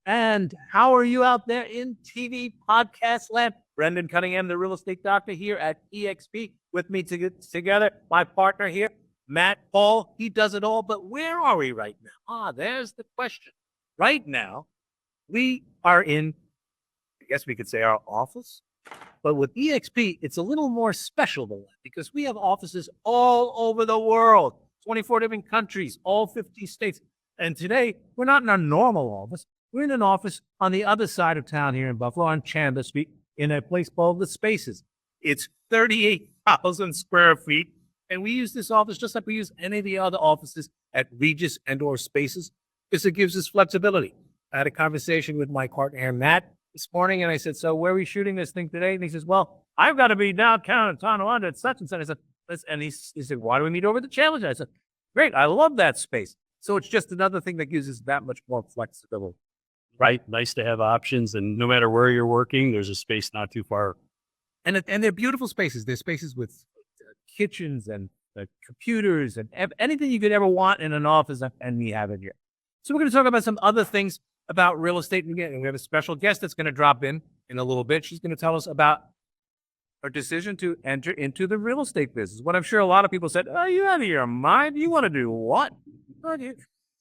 And how are you out there in TV podcast land? Brendan Cunningham, the real estate doctor here at EXP, with me to get together. My partner here, Matt Paul. He does it all. But where are we right now? There's the question. Right now, we are in, I guess we could say, our office. But with EXP, it's a little more special than that because we have offices all over the world, 24 different countries, all 50 states. And today, we're not in our normal office. We're in an office on the other side of town here in Buffalo on Chambers Street in a place called The Spaces. It's 38,000 square feet. And we use this office just like we use any of the other offices at Regis and or Spaces because it gives us flexibility. I had a conversation with my partner here, Matt, this morning, and I said, so where are we shooting this thing today? And he says, well, I've got to be downtown in Tonawanda at such and such. I said, and he said, why do we meet over the Challenger? I said, great, I love that space. So it's just another thing that gives us that much more flexibility. Right. Nice to have options. And no matter where you're working, there's a space not too far. And they're beautiful spaces. They're spaces with kitchens and computers and anything you could ever want in an office, and we have it here. So we're going to talk about some other things about real estate. And we have a special guest that's going to drop in a little bit. She's going to tell us about her decision to enter into the real estate business. What I'm sure a lot of people said, oh, you out of your mind? You want to do what?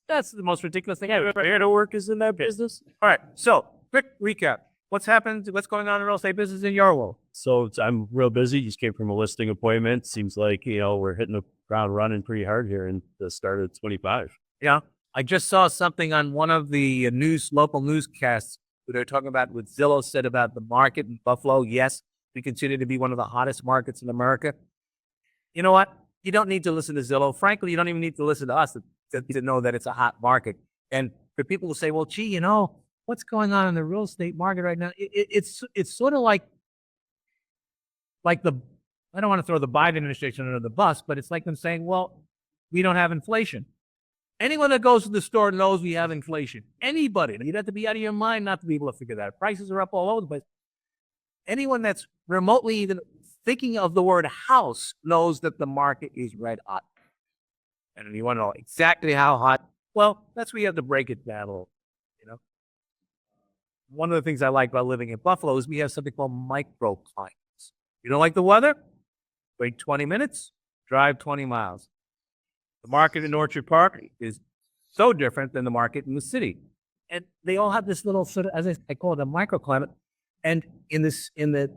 That's the most ridiculous thing ever. Where to work is in that business. All right. So quick recap. What's happened? What's going on in real estate business in your world? So I'm real busy. Just came from a listing appointment. Seems like, we're hitting the ground running pretty hard here in the start of 25. Yeah. I just saw something on one of the local newscasts where they're talking about what Zillow said about the market in Buffalo. Yes, we consider to be one of the hottest markets in America. You know what? You don't need to listen to Zillow. Frankly, you don't even need to listen to us to know that it's a hot market. And for people to say, well, gee, what's going on in the real estate market right now? It's sort of like I don't want to throw the Biden administration under the bus, but it's like them saying, well, we don't have inflation. Anyone that goes to the store knows we have inflation. Anybody. You'd have to be out of your mind not to be able to figure that out. Prices are up all over the place. Anyone that's remotely even thinking of the word house knows that the market is red hot. And if you want to know exactly how hot, well, that's where you have to break it down a little. One of the things I like about living in Buffalo is we have something called microclimates. You don't like the weather? Wait 20 minutes, drive 20 miles. The market in Orchard Park is so different than the market in the city. And they all have this little sort of, as I call it, a microclimate. And in the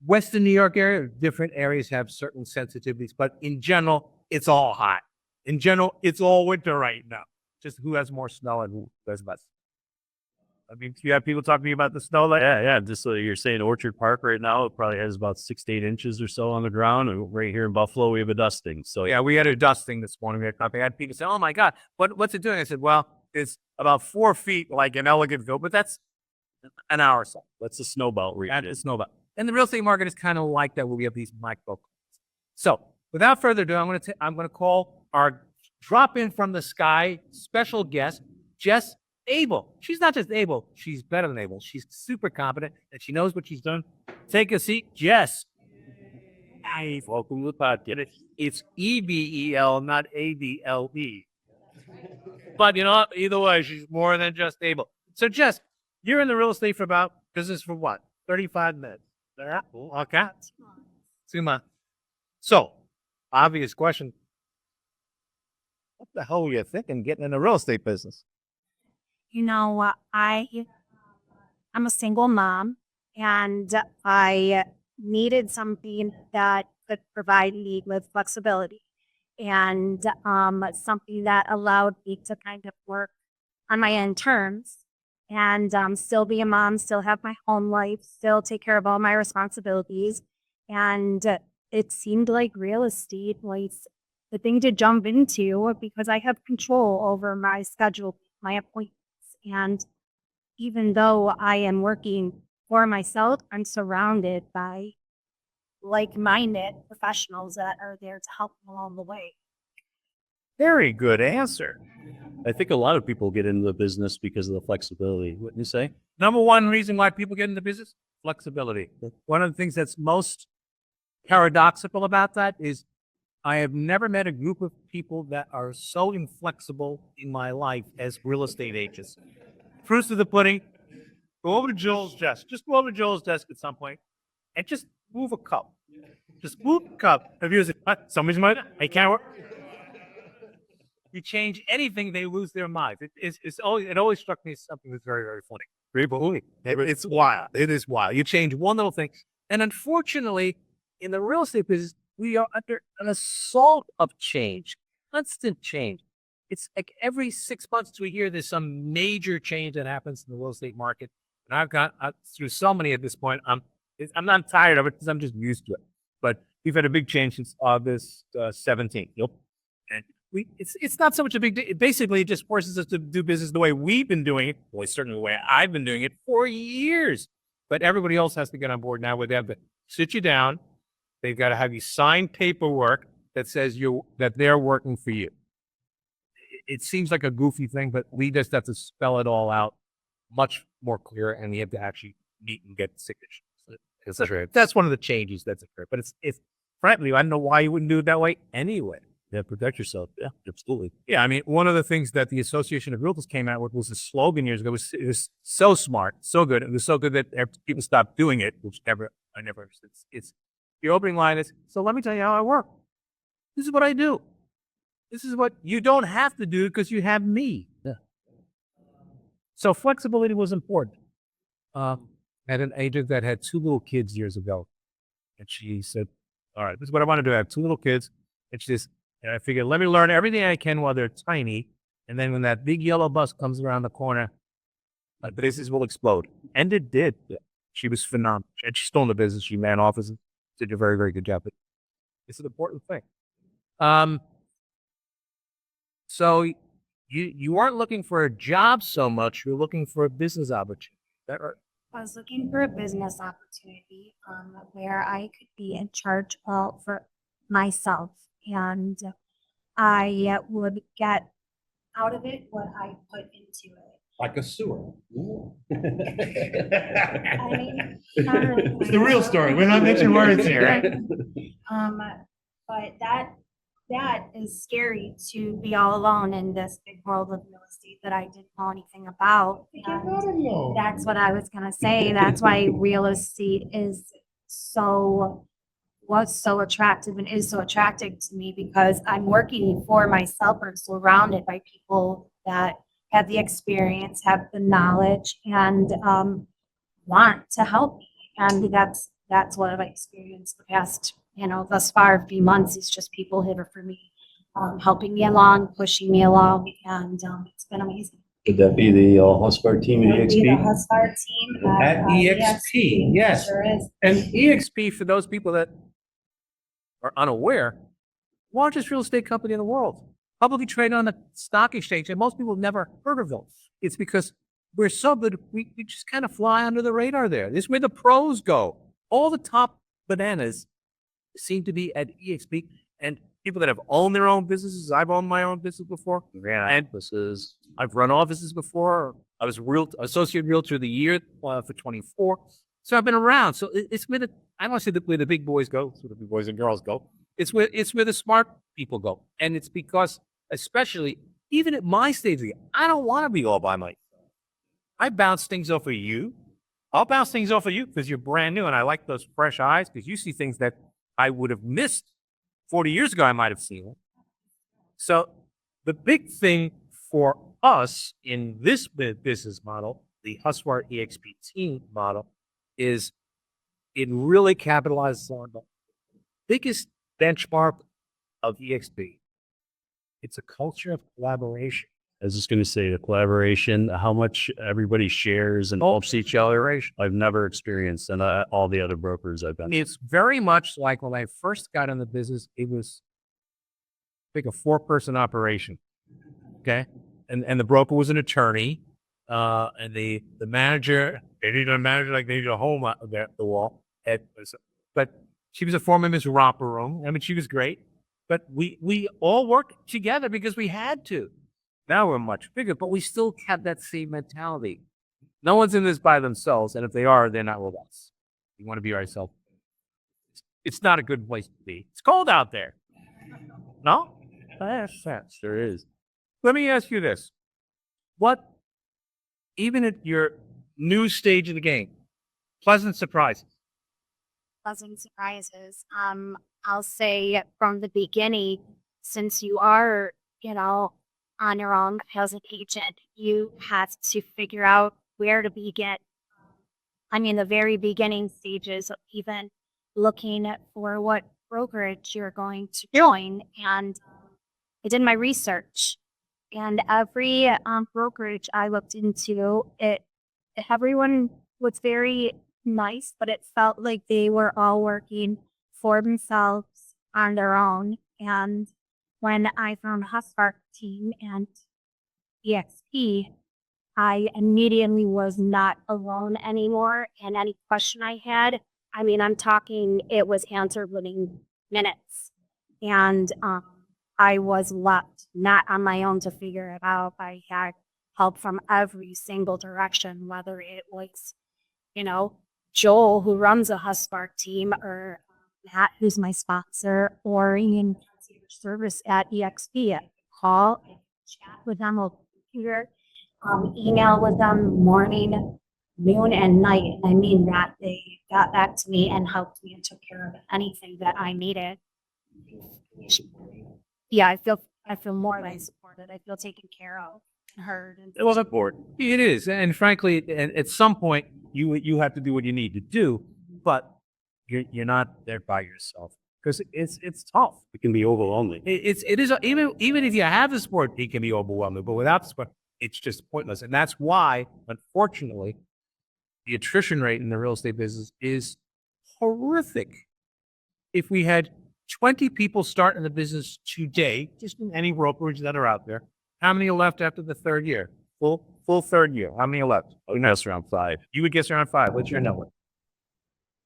Western New York area, different areas have certain sensitivities, but in general, it's all hot. In general, it's all winter right now. Just who has more snow and who does less. I mean, you have people talking to you about the snow. Yeah. Just so you're saying Orchard Park right now, it probably has about 6 to 8 inches or so on the ground. And right here in Buffalo, we have a dusting. So yeah, we had a dusting this morning. I had people say, oh my God, what's it doing? I said, well, it's about 4 feet like an Elegant-ville, but that's an hour or so. That's the snow belt region. That's the snow belt. And the real estate market is kind of like that, where we have these micro. So without further ado, I'm going to call our drop in from the sky special guest, Jess Ebel. She's not just able, she's better than able. She's super competent and she knows what she's done. Take a seat, Jess. Hi, welcome to the podcast. It's EBEL, not ABLE. But you know what? Either way, she's more than just able. So Jess, you're in the real estate business for what? 35 minutes. Okay. 2 months. So, obvious question. What the hell were you thinking getting in the real estate business? I'm a single mom, and I needed something that could provide me with flexibility and something that allowed me to kind of work on my own terms and still be a mom, still have my home life, still take care of all my responsibilities. And it seemed like real estate was the thing to jump into because I have control over my schedule, my appointments. And even though I am working for myself, I'm surrounded by like-minded professionals that are there to help me along the way. Very good answer. I think a lot of people get into the business because of the flexibility. Wouldn't you say? Number one reason why people get into business, flexibility. One of the things that's most paradoxical about that is I have never met a group of people that are so inflexible in my life as real estate agents. Proofs of the pudding. Go over to Joel's desk. Just go over to Joel's desk at some point and just move a cup. Just move the cup. Have you said, what? Somebody's mind? I can't work. You change anything, they lose their minds. It always struck me as something that's very, very funny. It's wild. It is wild. You change one little thing. And unfortunately, in the real estate business, we are under an assault of change, constant change. It's like every 6 months we hear there's some major change that happens in the real estate market. And I've got through so many at this point. I'm not tired of it because I'm just used to it. But we've had a big change since August 17th. Yep. And it's not so much a big deal. Basically, it just forces us to do business the way we've been doing it. Well, certainly the way I've been doing it for years. But everybody else has to get on board now where they have to sit you down. They've got to have you sign paperwork that says that they're working for you. It seems like a goofy thing, but we just have to spell it all out much more clear, and we have to actually meet and get signatures. That's one of the changes that's occurred. But it's frankly, I don't know why you wouldn't do it that way anyway. Yeah, protect yourself. Yeah, absolutely. Yeah, I mean, one of the things that the Association of Realtors came out with was a slogan years ago. It was so smart, so good. It was so good that people stopped doing it, which I never understood. It's the opening line is, so let me tell you how I work. This is what I do. This is what you don't have to do because you have me. Yeah. So flexibility was important. I had an agent that had 2 little kids years ago. And she said, all right, this is what I want to do. I have 2 little kids. And she says, and I figured, let me learn everything I can while they're tiny. And then when that big yellow bus comes around the corner, my business will explode. And it did. She was phenomenal. And she's still in the business. She ran offices, did a very, very good job. But it's an important thing. So you weren't looking for a job so much. You're looking for a business opportunity. Is that right? I was looking for a business opportunity where I could be in charge for myself, and I would get out of it what I put into it. Like a sewer. I mean, not really. It's the real story. We're not mixing words here, right? But that is scary to be all alone in this big world of real estate that I didn't know anything about. And that's what I was gonna say. That's why real estate was so attractive and is so attractive to me, because I'm working for myself or surrounded by people that have the experience, have the knowledge, and want to help me. And that's what I've experienced the past, thus far, a few months. It's just people here for me, helping me along, pushing me along, and it's been amazing. Would that be the HusVar team at It'll be EXP? the HusVar team At EXP, yes. Sure is. And EXP, for those people that are unaware, largest real estate company in the world, publicly traded on the stock exchange, and most people have never heard of them. It's because we're so good, we just kind of fly under the radar there. This is where the pros go. All the top bananas seem to be at EXP, and people that have owned their own businesses. I've owned my own business before. Ran offices. I've run offices before. I was associate realtor of the year for 24. So I've been around. So it's where I don't say where the big boys go. It's where the big boys and girls go. It's where the smart people go. And it's because, especially even at my stage, I don't want to be all by myself. I bounce things off of you. I'll bounce things off of you because you're brand new, and I like those fresh eyes because you see things that I would have missed 40 years ago. I might have seen it. So the big thing for us in this business model, the HusVar EXP team model, is it really capitalizes on the biggest benchmark of EXP. It's a culture of collaboration. I was just going to say the collaboration, how much everybody shares and helps each other. I've never experienced, and all the other brokers I've been. It's very much like when I first got in the business. It was, I think, a 4-person operation. Okay, and the broker was an attorney, and the manager. They needed a manager like they needed a home out there, the wall. But she was a former Miss Romper Room. I mean, she was great. But we all worked together because we had to. Now we're much bigger, but we still have that same mentality. No one's in this by themselves, and if they are, they're not with us. We want to be ourselves. It's not a good place to be. It's cold out there. No? Sure is. Let me ask you this. What even at your new stage of the game, pleasant surprises. Pleasant surprises. I'll say from the beginning, since you are, on your own as an agent, you have to figure out where to begin. I mean, the very beginning stages of even looking for what brokerage you're going to join. And I did my research, and every brokerage I looked into, everyone was very nice, but it felt like they were all working for themselves on their own. And when I found HusVar Team and EXP, I immediately was not alone anymore. And any question I had, I mean, I'm talking, it was answered within minutes. And I was left not on my own to figure it out. I had help from every single direction, whether it was, Joel, who runs a HusVar team, or Matt, who's my sponsor, or in service at EXP. Call, chat with them on computer, email with them morning, noon, and night. I mean that they got back to me and helped me and took care of anything that I needed. Yeah, I feel more than supported. I feel taken care of and heard. And Well, important. It is, and frankly, and at some point, you have to do what you need to do, but you're not there by yourself because it's tough. It can be overwhelming. It is even if you have the support, it can be overwhelming. But without the support, it's just pointless, and that's why, unfortunately, the attrition rate in the real estate business is horrific. If we had 20 people start in the business today, just in any brokerage that are out there, how many are left after the third year? Full third year. How many are left? I would guess around 5. You would guess around 5. What's your number?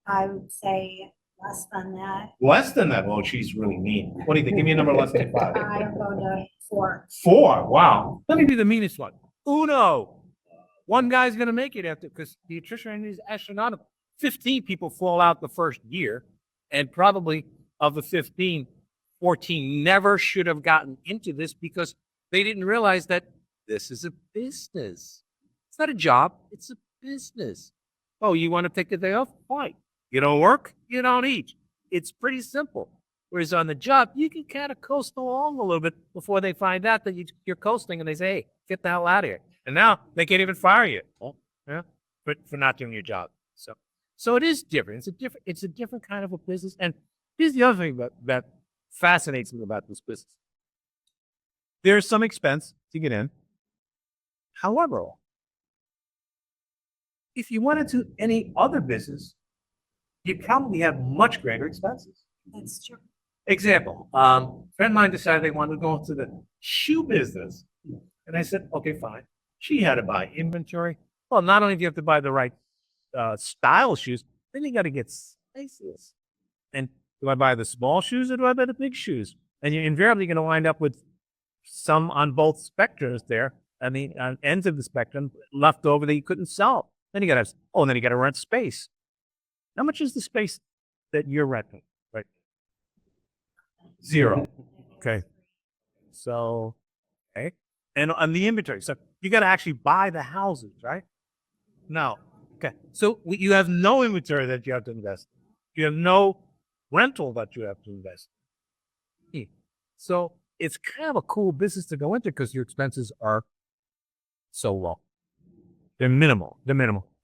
I would say less than that. Less than that. Well, she's really mean. What do you think? Give me a number less than 5. I'm going to 4. 4. Wow. Let me be the meanest one. Uno. One guy's going to make it after, because the attrition rate is astronomical. 15 people fall out the first year, and probably of the 15, 14 never should have gotten into this because they didn't realize that this is a business. It's not a job. It's a business. Oh, you want to take a day off? Fine. You don't work? You don't eat. It's pretty simple. Whereas on the job, you can kind of coast along a little bit before they find out that you're coasting, and they say, hey, get the hell out of here. And now they can't even fire you, for not doing your job. So it is different. It's a different kind of a business. And here's the other thing that fascinates me about this business. There's some expense to get in. However, if you went into any other business, you probably have much greater expenses. That's true. Example, a friend of mine decided they wanted to go into the shoe business. And I said, okay, fine. She had to buy inventory. Well, not only do you have to buy the right style shoes, then you got to get sizes. And do I buy the small shoes or do I buy the big shoes? And you're invariably going to wind up with some on both spectrums there. I mean, on ends of the spectrum left over that you couldn't sell. Then you got to rent space. How much is the space that you're renting? Right. 0. Okay. So, okay. And on the inventory, so you got to actually buy the houses, right? No. Okay. So you have no inventory that you have to invest. You have no rental that you have to invest. So it's kind of a cool business to go into because your expenses are so low. They're minimal.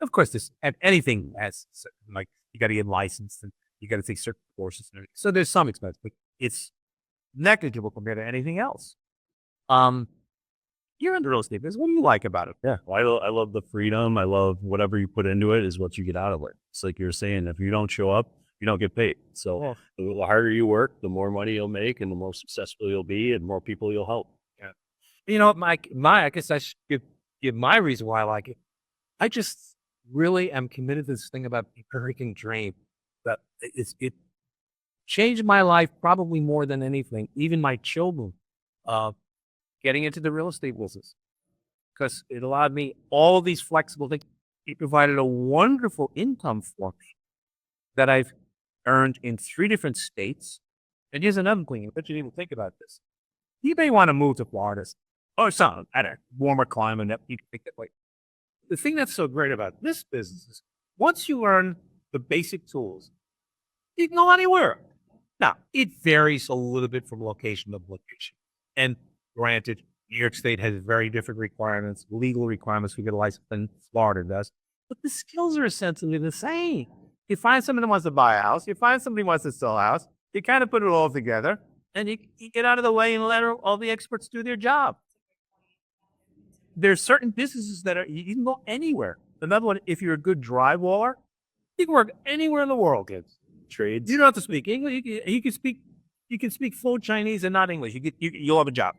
Of course, anything has, like, you got to get licensed and you got to take certain courses and everything. So there's some expense, but it's negligible compared to anything else. You're in the real estate business. What do you like about it? Yeah. Well, I love the freedom. I love whatever you put into it is what you get out of it. It's like you're saying, if you don't show up, you don't get paid. So the harder you work, the more money you'll make and the more successful you'll be and more people you'll help. Yeah. I guess I should give my reason why I like it. I just really am committed to this thing about the American dream. That it changed my life probably more than anything, even my children, getting into the real estate business, because it allowed me all these flexible things. It provided a wonderful income for me that I've earned in 3 different states. And here's another thing, but you didn't even think about this. You may want to move to Florida or something at a warmer climate. You can think that way. the thing that's so great about this business is once you learn the basic tools, you can go anywhere. Now, it varies a little bit from location to location. And granted, New York State has very different requirements, legal requirements to get a license than Florida does. But the skills are essentially the same. You find somebody that wants to buy a house, you find somebody who wants to sell a house, you kind of put it all together, and you get out of the way and let all the experts do their job. There's certain businesses that you can go anywhere. Another one, if you're a good drywaller, you can work anywhere in the world, kids. Trades. You don't have to speak English. You can speak full Chinese and not English. You'll have a job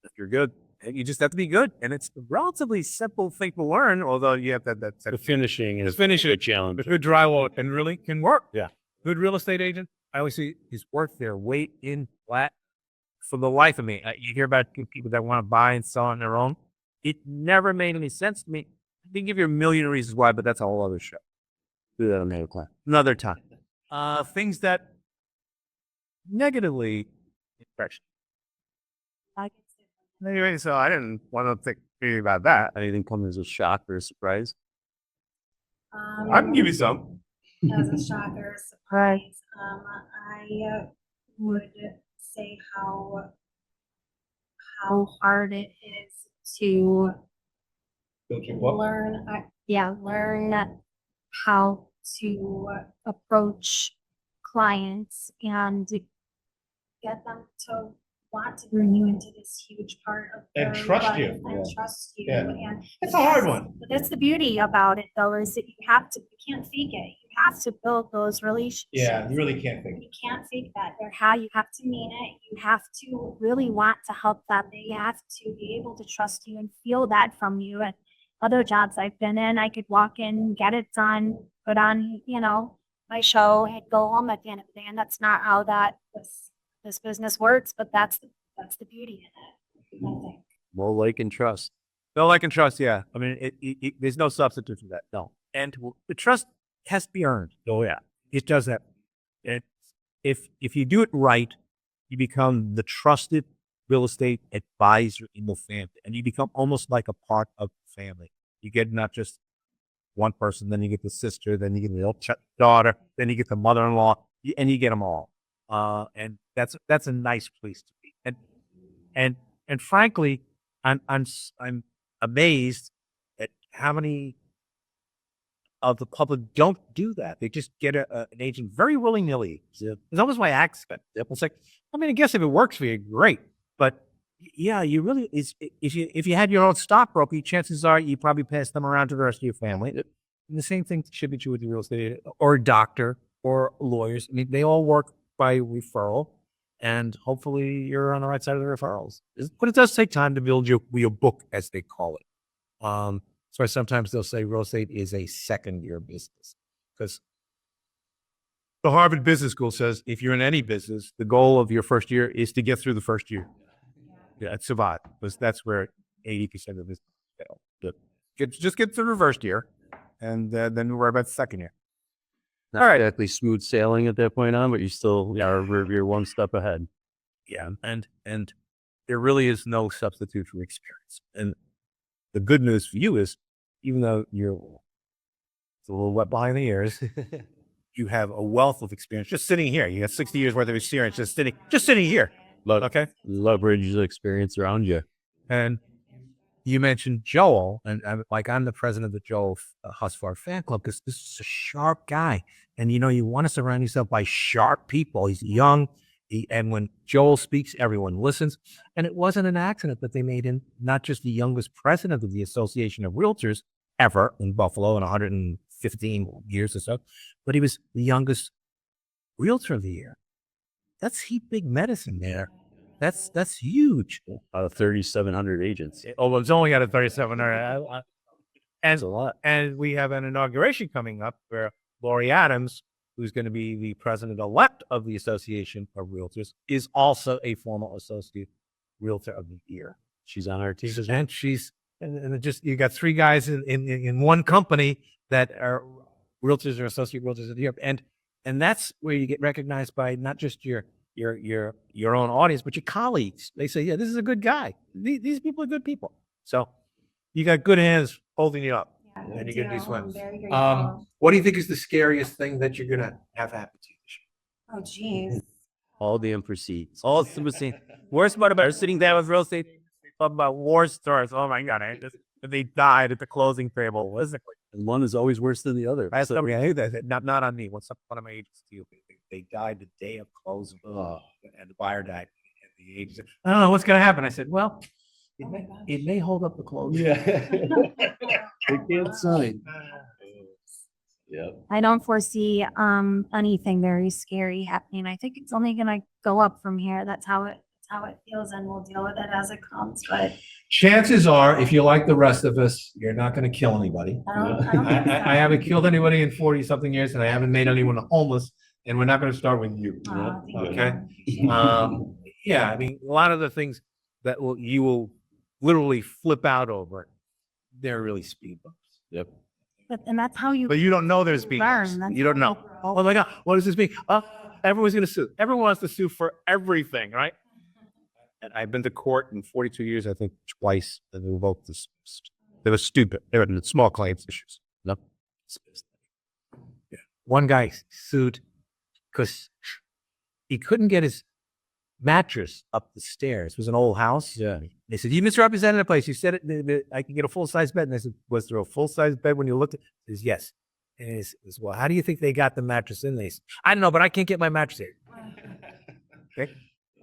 if you're good. You just have to be good, and it's a relatively simple thing to learn. Although you have that The finishing is finishing a challenge. a good drywall and really can work. Yeah. Good real estate agent. I always see is worth their weight in flat. For the life of me, you hear about people that want to buy and sell on their own. It never made any sense to me. I can give you a million reasons why, but that's a whole other show. Do that another time. Another time. Things that negatively impress you. Anyway, so I didn't want to think really about that. Anything come as a shock or a surprise? I can give you some. As a shocker, surprise, I would say how hard it is to learn, learn how to approach clients and get them to want to bring you into this huge part of And their trust life you. and trust you. Yeah. And It's a hard one. But that's the beauty about it, though, is that you can't fake it. You have to build those relationships. You really can't think. You can't fake that. They're how you have to mean it. You have to really want to help them. They have to be able to trust you and feel that from you. And other jobs I've been in, I could walk in, get it done, put on, my show, and go home at the end of the day. And that's not how this business works, but that's the beauty in it, I think. More like and trust. No, like and trust, yeah. I mean, there's no substitute for that. No. And the trust has to be earned. Oh, yeah. It does that. If you do it right, you become the trusted real estate advisor in the family, and you become almost like a part of the family. You get not just one person, then you get the sister, then you get the daughter, then you get the mother-in-law, and you get them all. And that's a nice place to be. And frankly, I'm amazed at how many of the public don't do that. They just get an agent very willy-nilly. It's almost by accident. It's like, I mean, I guess if it works for you, great. But yeah, you really if you had your own stockbroker, chances are you probably pass them around to the rest of your family. And the same thing should be true with the real estate agent or a doctor or lawyers. I mean, they all work by referral, and hopefully you're on the right side of the referrals. But it does take time to build your book, as they call it. So sometimes they'll say real estate is a second-year business, because the Harvard Business School says if you're in any business, the goal of your first year is to get through the first year. Yeah, survive, because that's where 80% of this fail. Just get through the first year, and then worry about the second year. Not exactly smooth sailing at that point on, but you still you're one step ahead. Yeah, and there really is no substitute for experience. And the good news for you is, even though it's a little wet behind the ears, you have a wealth of experience just sitting here. You got 60 years worth of experience just sitting here. Okay, Leverage the experience around you. and you mentioned Joel, and I'm the president of the Joel HusVar fan club, because this is a sharp guy, and you want to surround yourself by sharp people. He's young, and when Joel speaks, everyone listens. And it wasn't an accident that they made him not just the youngest president of the Association of Realtors ever in Buffalo in 115 years or so, but he was the youngest Realtor of the year. That's heap big medicine there. That's huge. Out of 3,700 agents. Oh, it's only out of 3,700. That's a lot. And we have an inauguration coming up where Lori Adams, who's going to be the president-elect of the Association of Realtors, is also a former associate realtor of the year. She's on our team. And you got three guys in one company that are realtors or associate realtors of the year. And that's where you get recognized by not just your own audience, but your colleagues. They say, yeah, this is a good guy. These people are good people. So you got good hands holding you up. And you're gonna do swims. Very grateful. What do you think is the scariest thing that you're gonna have happen to you this year? Oh, geez. All the unforeseens. All super scene. Worst part about sitting down with real estate, talk about war stories. Oh my God, they died at the closing table. And one is always worse than the other. I had So- somebody, I knew that, not on me. Once one of my agents too, they died the day of closing, and the buyer died. And the agent said, I don't know what's going to happen. I said, well, it may hold up the closing. They can't sign. Yeah. I don't foresee anything very scary happening. I think it's only gonna go up from here. That's how it feels, and we'll deal with it as it comes. But Chances are, if you're like the rest of us, you're not going to kill anybody. I don't think so. I haven't killed anybody in 40 something years, and I haven't made anyone homeless. And we're not going to start with you. Thank you. Okay. Yeah, I mean, a lot of the things that you will literally flip out over, they're really speed bumps. Yep. And that's how you But you don't know there's speed learn. bumps. That's You don't how know. Oh my God, what does this mean? Everyone's going to sue. Everyone wants to sue for everything, right? And I've been to court in 42 years, I think twice, and they revoked this. They were stupid. They were small claims issues. No. Yeah. One guy sued because he couldn't get his mattress up the stairs. It was an old house. Yeah. They said, you misrepresented the place. You said it, I can get a full-size bed. And I said, was there a full-size bed when you looked at it? He says, yes. And he says, well, how do you think they got the mattress in there? He said, I don't know, but I can't get my mattress here. Okay.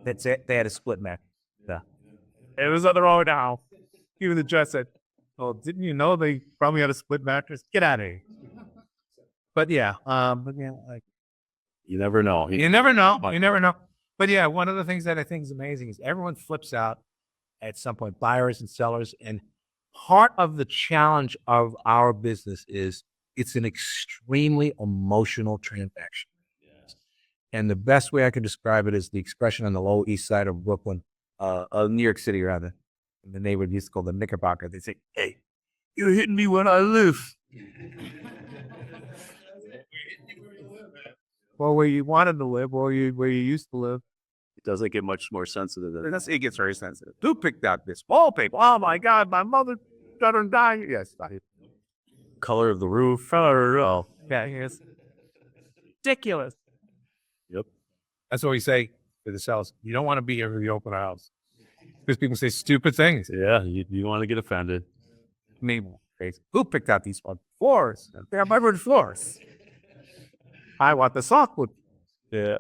That's it. They had a split mattress. Yeah. It was on the road now. Even the judge said, oh, didn't you know they probably had a split mattress? Get out of here. But yeah, like, You never know. you never know. You never know. But yeah, one of the things that I think is amazing is everyone flips out at some point, buyers and sellers. And part of the challenge of our business is it's an extremely emotional transaction. And the best way I can describe it is the expression on the Lower East Side of Brooklyn, New York City, rather. And the neighborhood used to call the Knickerbocker. They say, hey, you're hitting me when I live. Well, where you wanted to live, or where you used to live. It doesn't get much more sensitive than that. It gets very sensitive. Who picked out this wallpaper? Oh my God, my mother didn't die. Yes, Color of the roof. Oh. yeah, yes. Ridiculous. Yep. That's what we say to the sellers. You don't want to be here for the open house because people say stupid things. Yeah. You want to get offended. Maybe crazy. Who picked out these floors? They're my wood floors. I want the softwood. Yeah.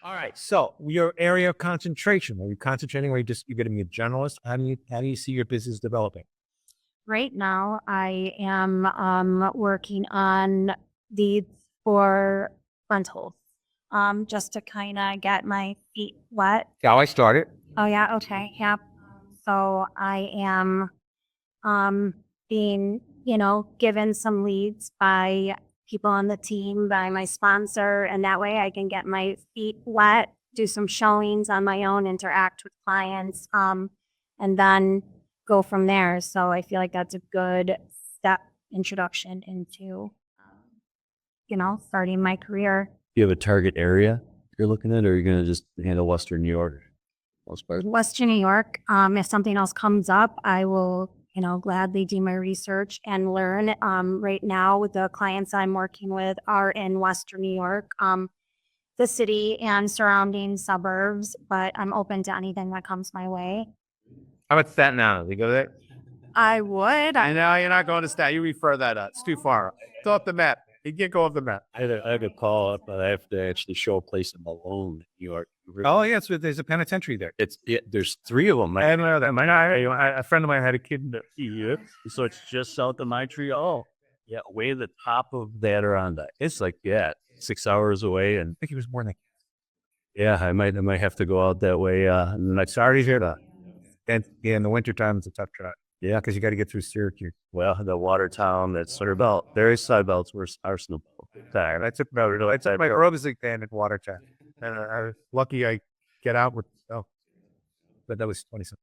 All right. So your area of concentration. Are you concentrating, or you're going to be a generalist? How do you see your business developing? right now I am working on deeds for rentals. Just to kind of get my feet wet. Yeah, I started. Oh yeah, okay, yep. So I am being, given some leads by people on the team, by my sponsor, and that way I can get my feet wet, do some showings on my own, interact with clients, and then go from there. So I feel like that's a good step introduction into, starting my career. Do you have a target area you're looking at, or are you going to just handle Western New York? Most part? Western New York. If something else comes up, I will, gladly do my research and learn. Right now, the clients I'm working with are in Western New York, the city and surrounding suburbs, but I'm open to anything that comes my way. How about Staten Island? You go there? I would. I know you're not going to Staten. You refer that up. It's too far. It's off the map. You can't go off the map. I had a call up, but I have to actually show a place in Malone, New York. Oh, yeah. So there's a penitentiary there. There's three of them. I know that. A friend of mine had a kid in the So it's just south of Montreal. Yeah, way the top of the Adirondack. It's like 6 hours away, and I think he was born there. yeah, I might have to go out that way. In the next Sorry to hear that. And yeah, in the wintertime, it's a tough trot. Yeah, Because you got to get through Syracuse. well, the Watertown, that's sort of belt. Various side belts where Arsenal. I took my aerobics band in Watertown. And I was lucky I get out with, but that was 20 something.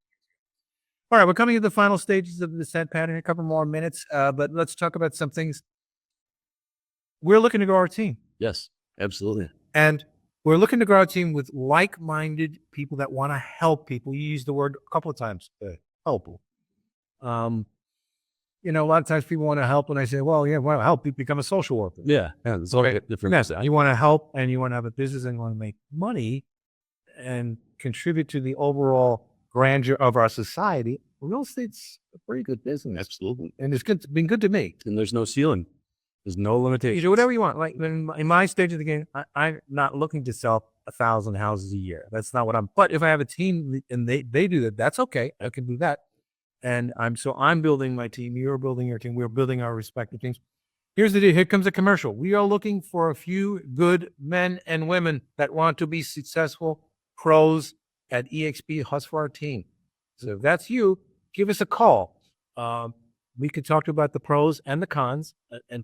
All right, we're coming to the final stages of the descent pattern. A couple more minutes, but let's talk about some things. We're looking to grow our team, Yes, absolutely. and we're looking to grow our team with like-minded people that want to help people. You used the word a couple of times, help. You know, a lot of times people want to help, and I say, well, yeah, want to help, you become a social worker. Yeah. It's all different. Yes, you want to help and you want to have a business and you want to make money and contribute to the overall grandeur of our society. Real estate's a pretty good business. Absolutely. And it's been good to me. And there's no ceiling. There's no You limitation. do whatever you want. Like in my stage of the game, I'm not looking to sell 1,000 houses a year. That's not what but if I have a team and they do that, that's okay. I can do that. And I'm building my team. You're building your team. We're building our respective teams. Here's the deal. Here comes a commercial. We are looking for a few good men and women that want to be successful pros at EXP HusVar Team. So if that's you, give us a call. We could talk about the pros and the cons. And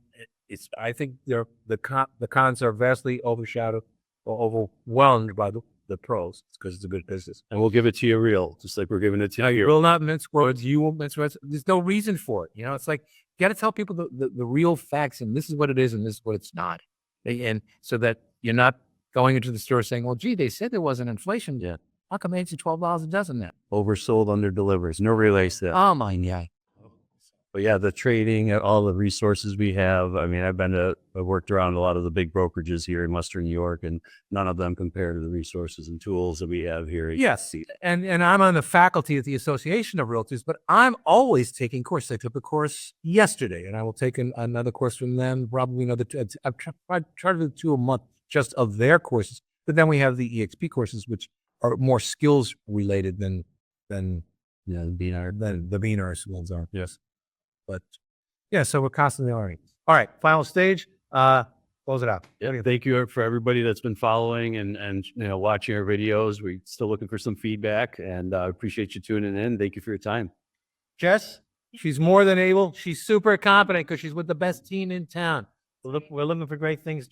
I think the cons are vastly overshadowed or overwhelmed by the pros because it's a good business. And we'll give it to you real, just like we're giving it to you. You will not mince words. You won't mince words. There's no reason for it. You know, it's like you got to tell people the real facts, and this is what it is, and this is what it's not. And so that you're not going into the store saying, well, gee, they said there wasn't inflation. Yeah. How come it's $12 a dozen now? Oversold, under delivers. No relays that. Oh, mine, yeah. But yeah, the trading, all the resources we have. I mean, I've worked around a lot of the big brokerages here in Western New York, and none of them compare to the resources and tools that we have here. At Yes. EXP. And I'm on the faculty at the Association of Realtors, but I'm always taking courses. I took a course yesterday, and I will take another course from them, probably another two. I've tried to do 2 a month just of their courses. But then we have the EXP courses, which are more skills related than Yeah, the BNR. the BNRS ones are. Yes. But yeah, so we're constantly learning. All right, final stage. Close it out. Yeah, thank you for everybody that's been following and watching our videos. We're still looking for some feedback, and appreciate you tuning in. Thank you for your time. Jess, she's more than able. She's super competent because she's with the best team in town. We're looking for great things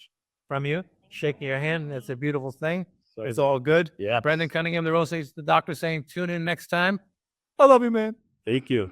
from you. Shaking your hand, that's a beautiful thing. So It's all good. Yeah. Brendan Cunningham, the real estate doctor, saying tune in next time. I love you, man. Thank you.